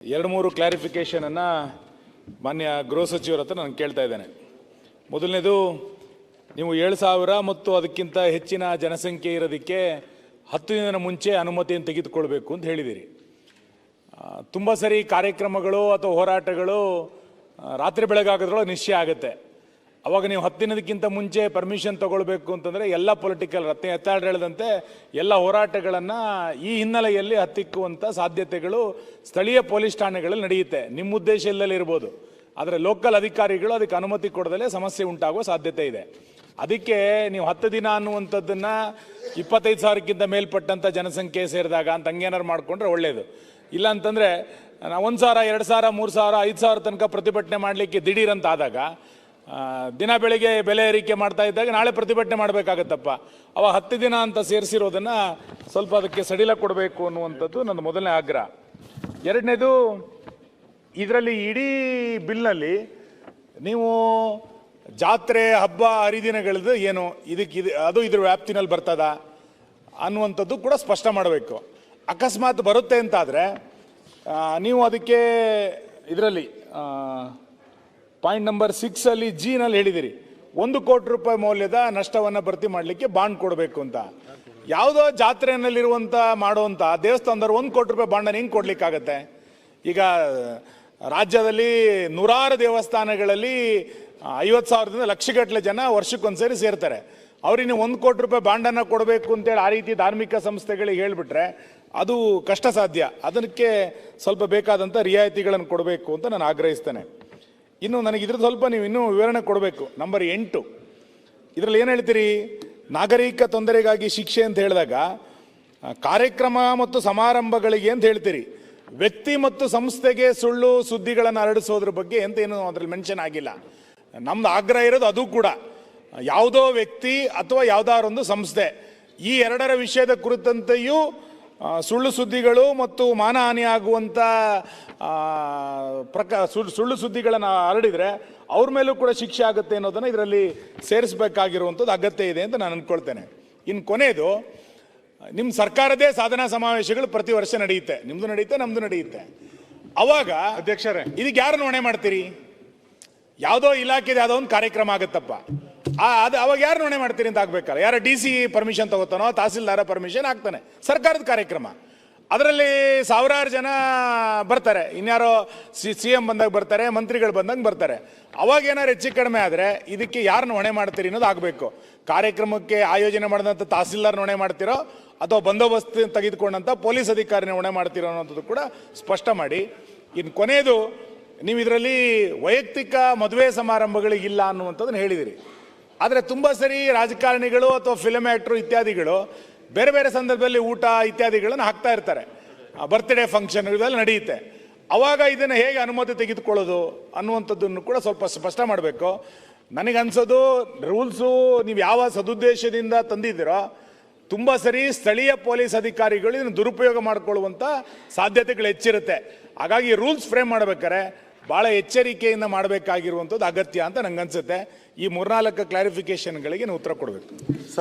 2-3 clarification ಅನ್ನು ಮಾನ್ಯ ಗೃಹ ಸಚಿವರ ಹತ್ರ ನಾನು ಕೇಳ್ತಾ ಇದ್ದೇನೆ. ಮೊದಲನೇದು, ನೀವು 7,000 ಮತ್ತು ಅದಕ್ಕಿಂತ ಹೆಚ್ಚಿನ ಜನಸಂಖ್ಯೆ ಇರೋದಕ್ಕೆ 10 ದಿನದ ಮುಂಚೆ ಅನುಮತಿಯನ್ನು ತೆಗೆದುಕೊಳ್ಬೇಕು ಅಂತ ಹೇಳಿದಿರಿ. ತುಂಬ ಸರಿ ಕಾರ್ಯಕ್ರಮಗಳು ಅಥವಾ ಹೋರಾಟಗಳು ರಾತ್ರಿ ಬೆಳಗಾಗೋದ್ರೊಳಗೆ ನಿಶ್ಚಯ ಆಗುತ್ತೆ. ಅವಾಗ ನೀವು 10 ದಿನದಕ್ಕಿಂತ ಮುಂಚೆ ಪರ್ಮಿಷನ್ ತಗೊಳ್ಬೇಕು ಅಂತಂದರೆ ಎಲ್ಲ ಪೊಲಿಟಿಕಲ್ ಎತ್ತಾಡ್ ಹೇಳಿದಂತೆ ಎಲ್ಲ ಹೋರಾಟಗಳನ್ನು ಈ ಹಿನ್ನೆಲೆಯಲ್ಲಿ ಹತ್ತಿಕ್ಕುವಂಥ ಸಾಧ್ಯತೆಗಳು ಸ್ಥಳೀಯ ಪೊಲೀಸ್ ಠಾಣೆಗಳಲ್ಲಿ ನಡೆಯುತ್ತೆ. ನಿಮ್ಮ ಉದ್ದೇಶ ಇಲ್ಲದೇ ಇರ್ಬೋದು, ಆದರೆ ಲೋಕಲ್ ಅಧಿಕಾರಿಗಳು ಅದಕ್ಕೆ ಅನುಮತಿ ಕೊಡದಲ್ಲೇ ಸಮಸ್ಯೆ ಉಂಟಾಗುವ ಸಾಧ್ಯತೆ ಇದೆ. ಅದಕ್ಕೆ ನೀವು 10 ದಿನ ಅನ್ನುವಂಥದ್ದನ್ನು 25,000ಕ್ಕಿಂತ ಮೇಲ್ಪಟ್ಟಂಥ ಜನಸಂಖ್ಯೆ ಸೇರಿದಾಗ ಅಂತ ಹಂಗೇನಾರು ಮಾಡಿಕೊಂಡ್ರೆ ಒಳ್ಳೆಯದು. ಇಲ್ಲ ಅಂತಂದರೆ 1,000, 2,000, 3,000, 5,000 ತನಕ ಪ್ರತಿಭಟನೆ ಮಾಡಲಿಕ್ಕೆ ದಿಢೀರಂತ ಆದಾಗ ದಿನ ಬೆಳಿಗ್ಗೆ ಬೆಲೆ ಏರಿಕೆ ಮಾಡ್ತಾ ಇದ್ದಾಗ ನಾಳೆ ಪ್ರತಿಭಟನೆ ಮಾಡಬೇಕಾಗತ್ತಪ್ಪ. ಅವ 10 ದಿನ ಅಂತ ಸೇರಿಸಿರೋದನ್ನು ಸ್ವಲ್ಪ ಅದಕ್ಕೆ ಸಡಿಲ ಕೊಡಬೇಕು ಅನ್ನುವಂಥದ್ದು ನನ್ನ ಮೊದಲನೇ ಆಗ್ರಹ. ಎರಡನೇದು, ಇದರಲ್ಲಿ ಇಡೀ ಬಿಲ್ನಲ್ಲಿ ನೀವು ಜಾತ್ರೆ ಹಬ್ಬ ಹರಿದಿನಗಳದ್ದು ಏನು ಅದು ಇದ್ರ ವ್ಯಾಪ್ತಿನಲ್ಲಿ ಬರ್ತದ ಅನ್ನುವಂಥದ್ದು ಕೂಡ ಸ್ಪಷ್ಟ ಮಾಡಬೇಕು. ಅಕಸ್ಮಾತ್ ಬರುತ್ತೆ ಅಂತಾದರೆ ನೀವು ಅದಕ್ಕೆ ಇದರಲ್ಲಿ ಪಾಯಿಂಟ್ ನಂಬರ್ 6 G ಹೇಳಿದಿರಿ, 1 ಕೋಟಿ ರೂಪಾಯಿ ಮೌಲ್ಯದ ನಷ್ಟವನ್ನು ಭರ್ತಿ ಮಾಡಲಿಕ್ಕೆ ಬಾಂಡ್ ಕೊಡಬೇಕು ಅಂತ. ಯಾವುದೋ ಜಾತ್ರೆಯಲ್ಲಿರುವಂಥ ಮಾಡುವಂಥ ದೇವಸ್ಥಾನದವ್ರು 1 ಕೋಟಿ ರೂಪಾಯಿ ಬಾಂಡನ್ನು ಹೆಂಗೆ ಕೊಡ್ಲಿಕ್ಕಾಗತ್ತೆ? ಈಗ ರಾಜ್ಯದಲ್ಲಿ ನೂರಾರು ದೇವಸ್ಥಾನಗಳಲ್ಲಿ 50,000ದಿಂದ ಲಕ್ಷಗಟ್ಟಲೆ ಜನ ವರ್ಷಕ್ಕೊಂದ್ಸರಿ ಸೇರ್ತಾರೆ. ಅವ್ರಿಗೆ 1 ಕೋಟಿ ರೂಪಾಯಿ ಬಾಂಡನ್ನು ಕೊಡಬೇಕು ಅಂತೇಳಿ ಆ ರೀತಿ ಧಾರ್ಮಿಕ ಸಂಸ್ಥೆಗಳಿಗೆ ಹೇಳಿಬಿಟ್ರೆ ಅದು ಕಷ್ಟ ಸಾಧ್ಯ. ಅದಕ್ಕೆ ಸ್ವಲ್ಪ ಬೇಕಾದಂಥ ರಿಯಾಯಿತಿಗಳನ್ನು ಕೊಡಬೇಕು ಅಂತ ನಾನು ಆಗ್ರಹಿಸ್ತೇನೆ. ಇನ್ನು ನನಗೆ ಇದ್ರದ್ದು ಸ್ವಲ್ಪ ನೀವು ಇನ್ನೂ ವಿವರಣೆ ಕೊಡಬೇಕು. ನಂಬರ್ 8 ಇದರಲ್ಲಿ ಏನು ಹೇಳ್ತೀರಿ? ನಾಗರಿಕ ತೊಂದರೆಗಾಗಿ ಶಿಕ್ಷೆ ಅಂತ ಹೇಳಿದಾಗ ಕಾರ್ಯಕ್ರಮ ಮತ್ತು ಸಮಾರಂಭಗಳಿಗೆ ಅಂತ ಹೇಳ್ತೀರಿ, ವ್ಯಕ್ತಿ ಮತ್ತು ಸಂಸ್ಥೆಗೆ ಸುಳ್ಳು ಸುದ್ದಿಗಳನ್ನು ಹರಡಿಸೋದ್ರ ಬಗ್ಗೆ ಅಂತ ಏನು ಅದರಲ್ಲಿ ಮೆನ್ಷನ್ ಆಗಿಲ್ಲ. ನಮ್ದು ಆಗ್ರಹ ಇರೋದು ಅದು ಕೂಡ ಯಾವುದೋ ವ್ಯಕ್ತಿ ಅಥವಾ ಯಾವುದಾರೊಂದು ಸಂಸ್ಥೆ ಈ ಎರಡರ ವಿಷಯದ ಕುರಿತಂತೆಯೂ ಸುಳ್ಳು ಸುದ್ದಿಗಳು ಮತ್ತು ಮಾನಹಾನಿ ಆಗುವಂಥ ಸುಳ್ಳು ಸುದ್ದಿಗಳನ್ನು ಹರಡಿದರೆ ಅವ್ರ ಮೇಲೂ ಕೂಡ ಶಿಕ್ಷೆ ಆಗುತ್ತೆ ಅನ್ನೋದನ್ನು ಇದರಲ್ಲಿ ಸೇರಿಸಬೇಕಾಗಿರುವಂಥದ್ದು ಅಗತ್ಯ ಇದೆ ಅಂತ ನಾನು ಅಂದ್ಕೊಳ್ತೇನೆ. ಇನ್ನು ಕೊನೆಯದು, ನಿಮ್ಮ ಸರ್ಕಾರದೇ ಸಾಧನಾ ಸಮಾವೇಶಗಳು ಪ್ರತಿ ವರ್ಷ ನಡೆಯುತ್ತೆ, ನಿಮ್ಮದು ನಡೆಯುತ್ತೆ, ನಮ್ಮದು ನಡೆಯುತ್ತೆ. ಅವಾಗ ಅಧ್ಯಕ್ಷರೇ ಇದಕ್ಕೆ ಯಾರನ್ನು ಹೊಣೆ ಮಾಡ್ತೀರಿ? ಯಾವುದೋ ಇಲಾಖೆದು ಯಾವುದೋ ಒಂದು ಕಾರ್ಯಕ್ರಮ ಆಗುತ್ತಪ್ಪ, ಅದು ಅವಾಗ ಯಾರು ಹೊಣೆ ಮಾಡ್ತೀರಿ ಅಂತ ಆಗ್ಬೇಕಲ್ಲ. ಯಾರ DC ಪರ್ಮಿಷನ್ ತಗೋತಾನೋ, ತಹಸೀಲ್ದಾರ ಪರ್ಮಿಷನ್ ಆಗ್ತಾನೆ, ಸರ್ಕಾರದ ಕಾರ್ಯಕ್ರಮ. ಅದರಲ್ಲಿ ಸಾವಿರಾರು ಜನ ಬರ್ತಾರೆ, ಇನ್ಯಾರೋ CM ಬಂದಾಗ ಬರ್ತಾರೆ, ಮಂತ್ರಿಗಳು ಬಂದಂಗೆ ಬರ್ತಾರೆ. ಅವಾಗ ಏನಾರು ಹೆಚ್ಚು ಕಡಿಮೆ ಆದರೆ ಇದಕ್ಕೆ ಯಾರನ್ನ ಹೊಣೆ ಮಾಡ್ತೀರಿ ಅನ್ನೋದು ಆಗಬೇಕು. ಕಾರ್ಯಕ್ರಮಕ್ಕೆ ಆಯೋಜನೆ ಮಾಡಿದಂಥ ತಹಸೀಲ್ದಾರ್ನ ಹೊಣೆ ಮಾಡ್ತಿರೋ ಅಥವಾ ಬಂದೋಬಸ್ತ್ ತೆಗೆದುಕೊಂಡಂಥ ಪೊಲೀಸ್ ಅಧಿಕಾರಿನ ಹೊಣೆ ಮಾಡ್ತಿರೋ ಅನ್ನೋಂಥದ್ದು ಕೂಡ ಸ್ಪಷ್ಟ ಮಾಡಿ. ಇನ್ನು ಕೊನೆಯದು, ನೀವು ಇದರಲ್ಲಿ ವೈಯಕ್ತಿಕ ಮದುವೆ ಸಮಾರಂಭಗಳಿಗಿಲ್ಲ ಅನ್ನುವಂಥದ್ದನ್ನು ಹೇಳಿದಿರಿ. ಆದರೆ ತುಂಬ ಸರಿ ರಾಜಕಾರಣಿಗಳು ಅಥವಾ ಫಿಲ್ಮ್ ಆ್ಯಕ್ಟ್ರು ಇತ್ಯಾದಿಗಳು ಬೇರೆ ಬೇರೆ ಸಂದರ್ಭದಲ್ಲಿ ಊಟ ಇತ್ಯಾದಿಗಳನ್ನು ಹಾಕ್ತಾ ಇರ್ತಾರೆ, ಬರ್ತ್ಡೇ ಫಂಕ್ಷನ್ ಇದೆಲ್ಲ ನಡೆಯುತ್ತೆ. ಅವಾಗ ಇದನ್ನು ಹೇಗೆ ಅನುಮತಿ ತೆಗೆದುಕೊಳ್ಳೋದು ಅನ್ನುವಂಥದ್ದನ್ನು ಕೂಡ ಸ್ವಲ್ಪ ಸ್ಪಷ್ಟ ಮಾಡಬೇಕು. ನನಗನ್ಸೋದು ರೂಲ್ಸು ನೀವು ಯಾವ ಸದುದ್ದೇಶದಿಂದ ತಂದಿದ್ದೀರೋ ತುಂಬ ಸರಿ ಸ್ಥಳೀಯ ಪೊಲೀಸ್ ಅಧಿಕಾರಿಗಳು ಇದನ್ನು ದುರುಪಯೋಗ ಮಾಡಿಕೊಳ್ಳುವಂಥ ಸಾಧ್ಯತೆಗಳು ಹೆಚ್ಚಿರುತ್ತೆ. ಹಾಗಾಗಿ ರೂಲ್ಸ್ ಫ್ರೇಮ್ ಮಾಡಬೇಕಾದ್ರೆ ಭಾಳ ಎಚ್ಚರಿಕೆಯಿಂದ ಮಾಡಬೇಕಾಗಿರುವಂಥದ್ದು ಅಗತ್ಯ ಅಂತ ನಂಗೆ ಅನ್ಸುತ್ತೆ. ಈ 3-4 ಕ್ಲಾರಿಫಿಕೇಶನ್ಗಳಿಗೆ ನೀವು ಉತ್ತರ ಕೊಡಬೇಕು ಸರ್.